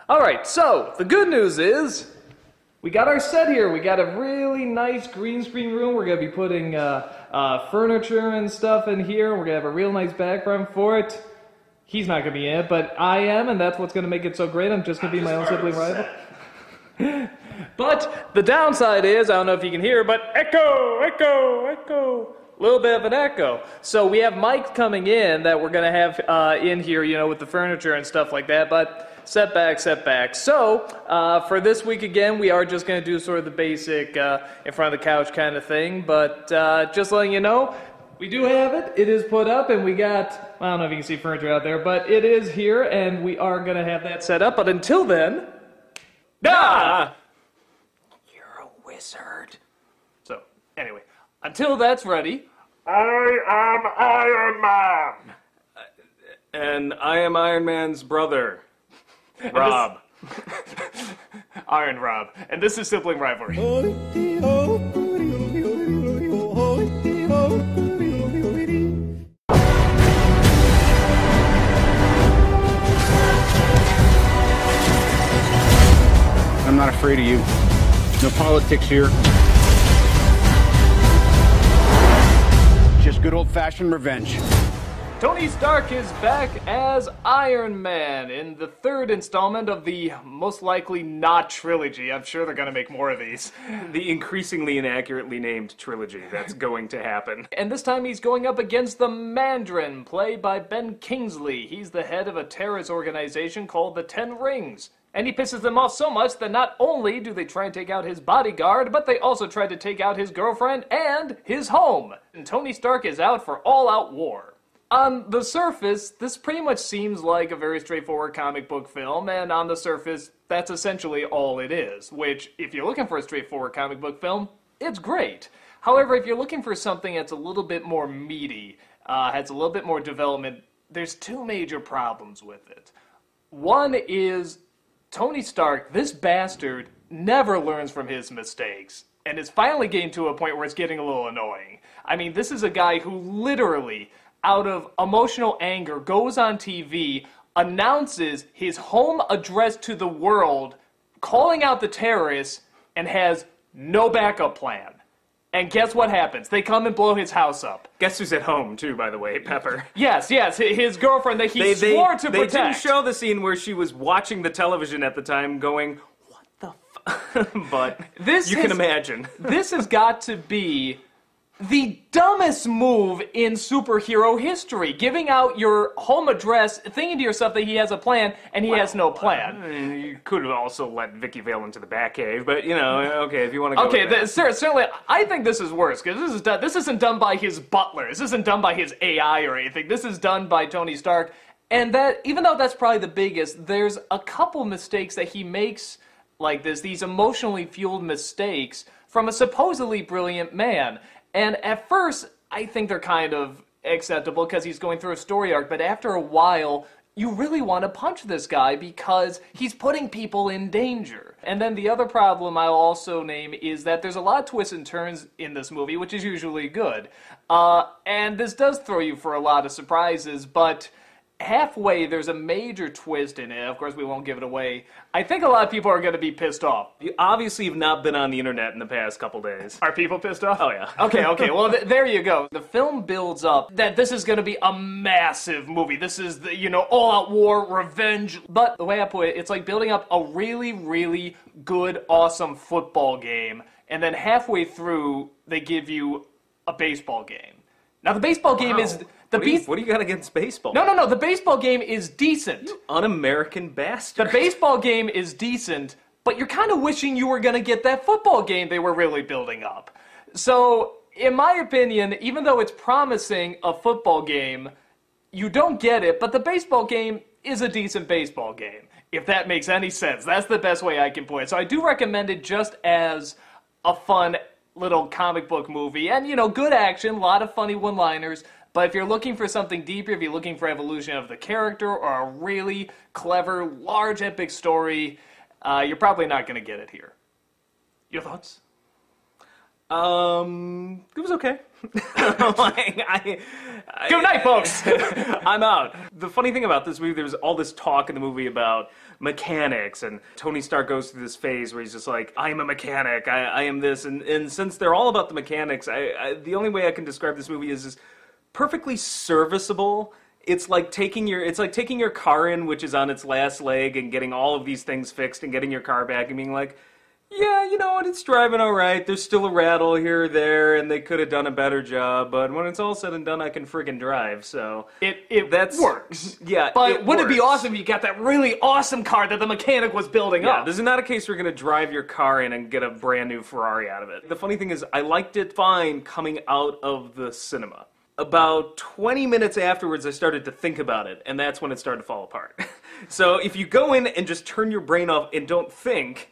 Alright, so, the good news is, we got our set here. We got a really nice green screen room. We're going to be putting furniture and stuff in here. We're going to have a real nice background for it. He's not going to be in it, but I am, and that's what's going to make it so great. I'm just going to be my own sibling rival. But the downside is, I don't know if you can hear, but echo, echo, echo. A little bit of an echo. So we have mics coming in that we're going to have in here, you know, with the furniture and stuff like that, but setback, setback. So for this week again, we are just going to do sort of the basic in front of the couch kind of thing, but just letting you know, we do have it. It is put up, and we got, I don't know if you can see furniture out there, but it is here, and we are going to have that set up, but until then, You're a wizard. So, anyway, until that's ready, I am Iron Man! And I am Iron Man's brother, Rob. Iron Rob, and this is Sibling Rivalry. I'm not afraid of you. No politics here. Just good old-fashioned revenge. Tony Stark is back as Iron Man in the third installment of the most likely not trilogy. I'm sure they're going to make more of these. The increasingly inaccurately named trilogy that's going to happen. And this time he's going up against the Mandarin, played by Ben Kingsley. He's the head of a terrorist organization called the Ten Rings. And he pisses them off so much that not only do they try and take out his bodyguard, but they also try to take out his girlfriend and his home. And Tony Stark is out for all-out war. On the surface, this pretty much seems like a very straightforward comic book film, and on the surface, that's essentially all it is, which, if you're looking for a straightforward comic book film, it's great. However, if you're looking for something that's a little bit more meaty, has a little bit more development, there's two major problems with it. One is Tony Stark, this bastard, never learns from his mistakes, and is finally getting to a point where it's getting a little annoying. I mean, this is a guy who literally, out of emotional anger, goes on TV, announces his home address to the world, calling out the terrorists, and has no backup plan. And guess what happens? They come and blow his house up. Guess who's at home, too, by the way, Pepper. Yes, his girlfriend that he swore to protect. They didn't show the scene where she was watching the television at the time going, what the f... But you can imagine. This has got to be the dumbest move in superhero history. Giving out your home address, thinking to yourself that he has a plan, and he has no plan. You could have also let Vicky Vale into the Batcave, but, you know, okay, if you want to go with that. Certainly, I think this is worse, because this isn't done by his butler. This isn't done by his AI or anything. This is done by Tony Stark, and that, even though that's probably the biggest, there's a couple mistakes that he makes like this, these emotionally fueled mistakes, from a supposedly brilliant man. And at first, I think they're kind of acceptable because he's going through a story arc, but after a while, you really want to punch this guy because he's putting people in danger. And then the other problem I'll also name is that there's a lot of twists and turns in this movie, which is usually good. And this does throw you for a lot of surprises, but halfway, there's a major twist in it. Of course, we won't give it away. I think a lot of people are going to be pissed off. You obviously have not been on the internet in the past couple days. Are people pissed off? Oh, yeah. Okay, well, there you go. The film builds up that this is going to be a massive movie. This is the, all-out war, revenge. But the way I put it, it's like building up a really, really good, awesome football game, and then halfway through, they give you a baseball game. Now, the baseball game is... What do you got against baseball? No, the baseball game is decent. You un-American bastard. The baseball game is decent, but you're kind of wishing you were going to get that football game they were really building up. So, in my opinion, even though it's promising a football game, you don't get it, but the baseball game is a decent baseball game, if that makes any sense. That's the best way I can put it. So I do recommend it just as a fun little comic book movie, and, good action, a lot of funny one-liners. But if you're looking for something deeper, if you're looking for evolution of the character or a really clever, large, epic story, you're probably not going to get it here. Your thoughts? It was okay. Like, Good night, folks! I'm out. The funny thing about this movie, there's all this talk in the movie about mechanics, and Tony Stark goes through this phase where he's just like, I'm a mechanic, I am this, and since they're all about the mechanics, the only way I can describe this movie is perfectly serviceable. It's like taking your car in, which is on its last leg, and getting all of these things fixed, and getting your car back and being like, yeah, you know what, it's driving all right. There's still a rattle here or there, and they could have done a better job, but when it's all said and done, I can friggin' drive, so... It works. Yeah, but wouldn't it be works. awesome if you got that really awesome car that the mechanic was building up? Yeah, this is not a case where you're going to drive your car in and get a brand new Ferrari out of it. The funny thing is, I liked it fine coming out of the cinema. About 20 minutes afterwards, I started to think about it, and that's when it started to fall apart. So if you go in and just turn your brain off and don't think...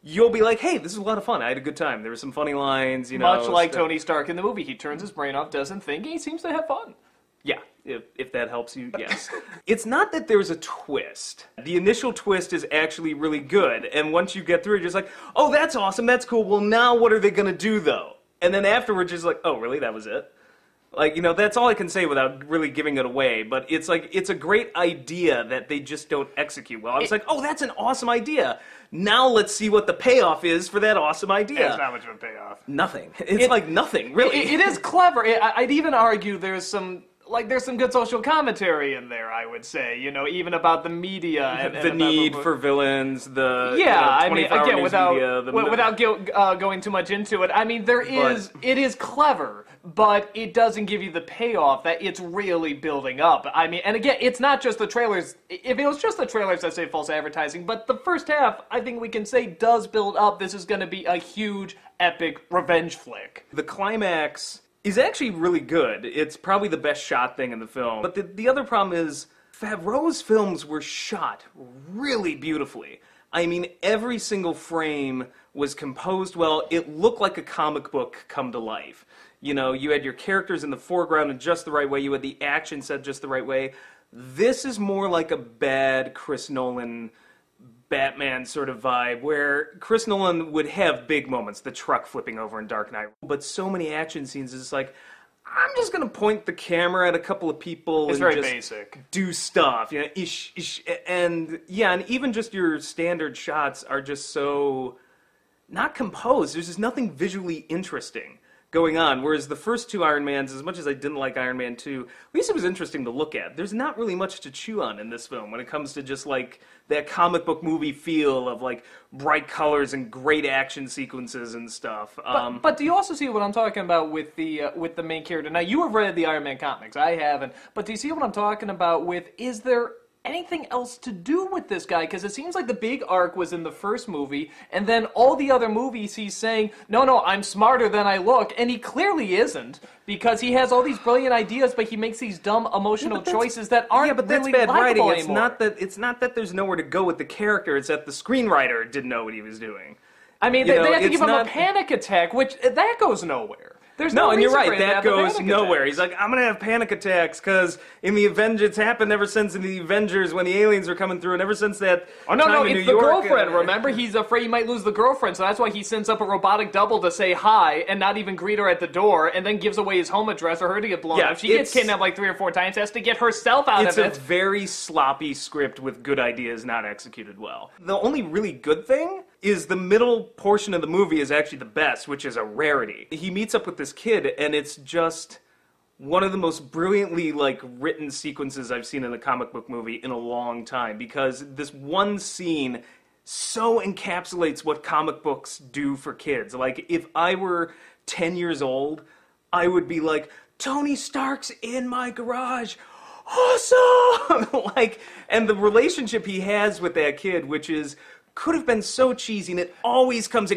You'll be like, hey, this is a lot of fun. I had a good time. There were some funny lines, you know. Much like Tony Stark in the movie. He turns his brain off, doesn't think, and he seems to have fun. Yeah, if that helps you, yes. It's not that there's a twist. The initial twist is actually really good, and once you get through it, you're just like, oh, that's awesome, that's cool. Well, now what are they going to do, though? And then afterwards, you're just like, oh, really? That was it? Like, you know, that's all I can say without really giving it away, but it's like, it's a great idea that they just don't execute well. I was like, oh, that's an awesome idea. Now let's see what the payoff is for that awesome idea. It's not much of a payoff. Nothing. It's like nothing, really. It is clever. I'd even argue there's some good social commentary in there, I would say, you know, even about the media. And the need for villains, the yeah, you know, 24-hour I mean, again, news without going too much into it, I mean, it is clever, but it doesn't give you the payoff that it's really building up. I mean, and again, it's not just the trailers. If it was just the trailers, I'd say false advertising, but the first half, I think we can say, does build up. This is going to be a huge, epic revenge flick. The climax is actually really good. It's probably the best shot thing in the film. But the other problem is, Favreau's films were shot really beautifully. I mean, every single frame was composed well. It looked like a comic book come to life. You know, you had your characters in the foreground in just the right way. You had the action set just the right way. This is more like a bad Chris Nolan Batman sort of vibe, where Chris Nolan would have big moments, the truck flipping over in Dark Knight, but so many action scenes is like, I'm just gonna point the camera at a couple of people It's and very just basic. do stuff, you know, ish, and yeah, and even just your standard shots are just so not composed. There's just nothing visually interesting going on, whereas the first two Iron Mans, as much as I didn't like Iron Man 2, at least it was interesting to look at. There's not really much to chew on in this film when it comes to just like that comic book movie feel of like bright colors and great action sequences and stuff. But do you also see what I'm talking about with the main character? Now, you have read the Iron Man comics. I haven't. But do you see what I'm talking about with, is there anything else to do with this guy? Because it seems like the big arc was in the first movie, and then all the other movies he's saying, no, I'm smarter than I look, and he clearly isn't, because he has all these brilliant ideas, but he makes these dumb emotional choices that aren't really bad writing. likable It's anymore. it's not that there's nowhere to go with the character, it's that the screenwriter didn't know what he was doing. I mean, You they know, have to it's give him not- a panic attack, which, that goes nowhere. There's No, no and you're reason for right, him to that have the goes panic nowhere. attacks. He's like, I'm gonna have panic attacks, because in the Avengers, it's happened ever since in the Avengers when the aliens were coming through, and ever since that Oh, no, time in it's New the York, girlfriend, remember? He's afraid he might lose the girlfriend, so that's why he sends up a robotic double to say hi and not even greet her at the door, and then gives away his home address for her to get blown Yeah, up. She gets it's- kidnapped like 3 or 4 times, has to get herself out It's of a it. very sloppy script with good ideas not executed well. The only really good thing is the middle portion of the movie is actually the best, which is a rarity. He meets up with this kid, and it's just one of the most brilliantly written sequences I've seen in a comic book movie in a long time, because this one scene so encapsulates what comic books do for kids. Like, if I were 10 years old, I would be like, Tony Stark's in my garage. Awesome! And the relationship he has with that kid, which could have been so cheesy, and it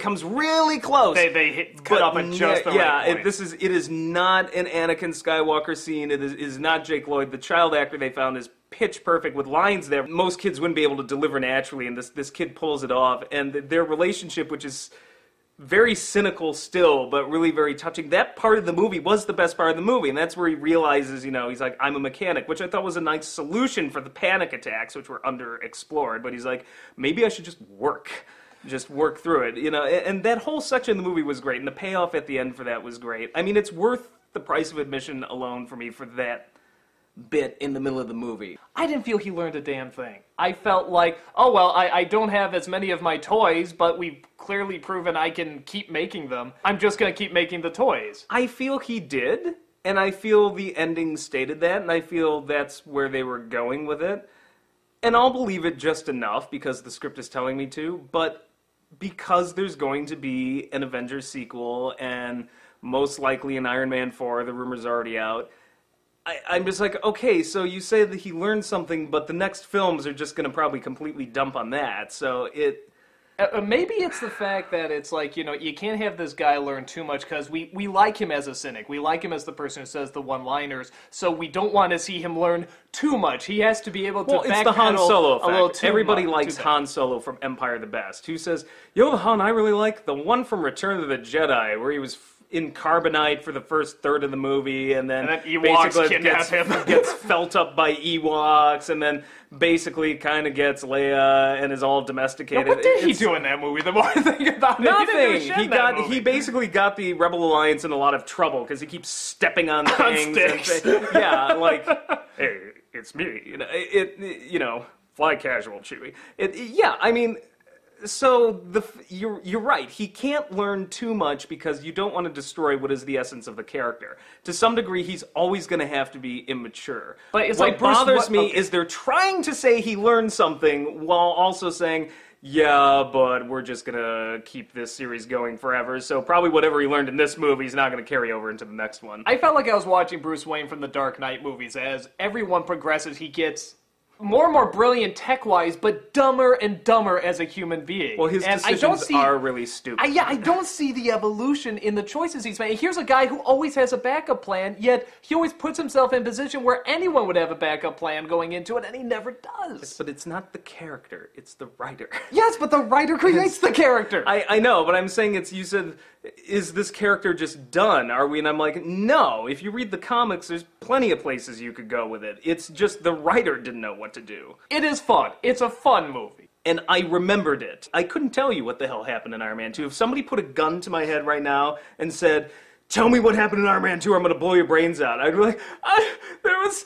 comes really close. They cut off at just the right point. It is not an Anakin Skywalker scene. It is not Jake Lloyd. The child actor they found is pitch perfect with lines there most kids wouldn't be able to deliver naturally, and this kid pulls it off. And their relationship, which is very cynical still, but really very touching. That part of the movie was the best part of the movie, and that's where he realizes, he's like, I'm a mechanic, which I thought was a nice solution for the panic attacks, which were underexplored. But he's like, maybe I should just work. just work through it, you know. And that whole section of the movie was great, and the payoff at the end for that was great. I mean, it's worth the price of admission alone for me for that bit in the middle of the movie. I didn't feel he learned a damn thing. I felt like, oh well, I don't have as many of my toys, but we've clearly proven I can keep making them. I'm just gonna keep making the toys. I feel he did, and I feel the ending stated that, and I feel that's where they were going with it. And I'll believe it just enough because the script is telling me to, but because there's going to be an Avengers sequel, and most likely an Iron Man 4, the rumor's already out, I'm just like, okay, so you say that he learned something, but the next films are just going to probably completely dump on that, so it... Maybe it's the fact that it's like, you know, you can't have this guy learn too much because we like him as a cynic. We like him as the person who says the one-liners, so we don't want to see him learn too much. He has to be able to it's the Han Solo effect. A little too Everybody much, likes Han Solo from Empire the best. Who says, you know the Han I really like? The one from Return of the Jedi, where he was in carbonite for the first third of the movie, and then Ewoks basically kidnap him. gets felt up by Ewoks, and then basically kind of gets Leia and is all domesticated. Now, what did he do in that movie? The more I think about it, nothing. He basically got the Rebel Alliance in a lot of trouble because he keeps stepping on things. Yeah, like, hey, it's me. You know, fly casual, Chewie. Yeah, I mean. So you're right. He can't learn too much because you don't want to destroy what is the essence of the character. To some degree, he's always going to have to be immature. But it's what like Bruce, bothers me is they're trying to say he learned something while also saying, yeah, but we're just going to keep this series going forever. So probably whatever he learned in this movie is not going to carry over into the next one. I felt like I was watching Bruce Wayne from the Dark Knight movies. As everyone progresses, he gets more and more brilliant tech-wise, but dumber and dumber as a human being. Well, his decisions are really stupid. I don't see the evolution in the choices he's made. Here's a guy who always has a backup plan, yet he always puts himself in a position where anyone would have a backup plan going into it, and he never does. But it's not the character, it's the writer. Yes, but the writer creates the character. I know, but I'm saying you said, is this character just done? Are we? And I'm like, no. If you read the comics, there's plenty of places you could go with it. It's just the writer didn't know what to do. It is fun. It's a fun movie. And I remembered it. I couldn't tell you what the hell happened in Iron Man 2. If somebody put a gun to my head right now and said, tell me what happened in Iron Man 2 or I'm going to blow your brains out, I'd be like, there was,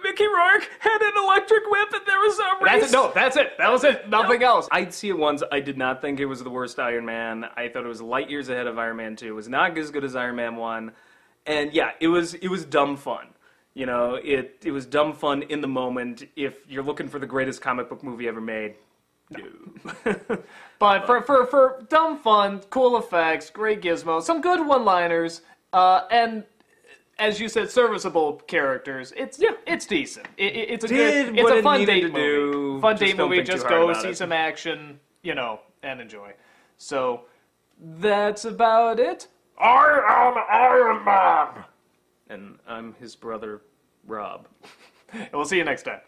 Mickey Rourke had an electric whip and there was a race. That's it. That was it. Nothing else. I'd see it once. I did not think it was the worst Iron Man. I thought it was light years ahead of Iron Man 2. It was not as good as Iron Man 1. And yeah, it was dumb fun. You know, it was dumb fun in the moment. If you're looking for the greatest comic book movie ever made, no. But for dumb fun, cool effects, great gizmos, some good one-liners, and as you said, serviceable characters. It's decent. It's a fun date movie. Fun date movie. Just go see some action, you know, and enjoy. So that's about it. I am Iron Man. And I'm his brother, Rob. And we'll see you next time.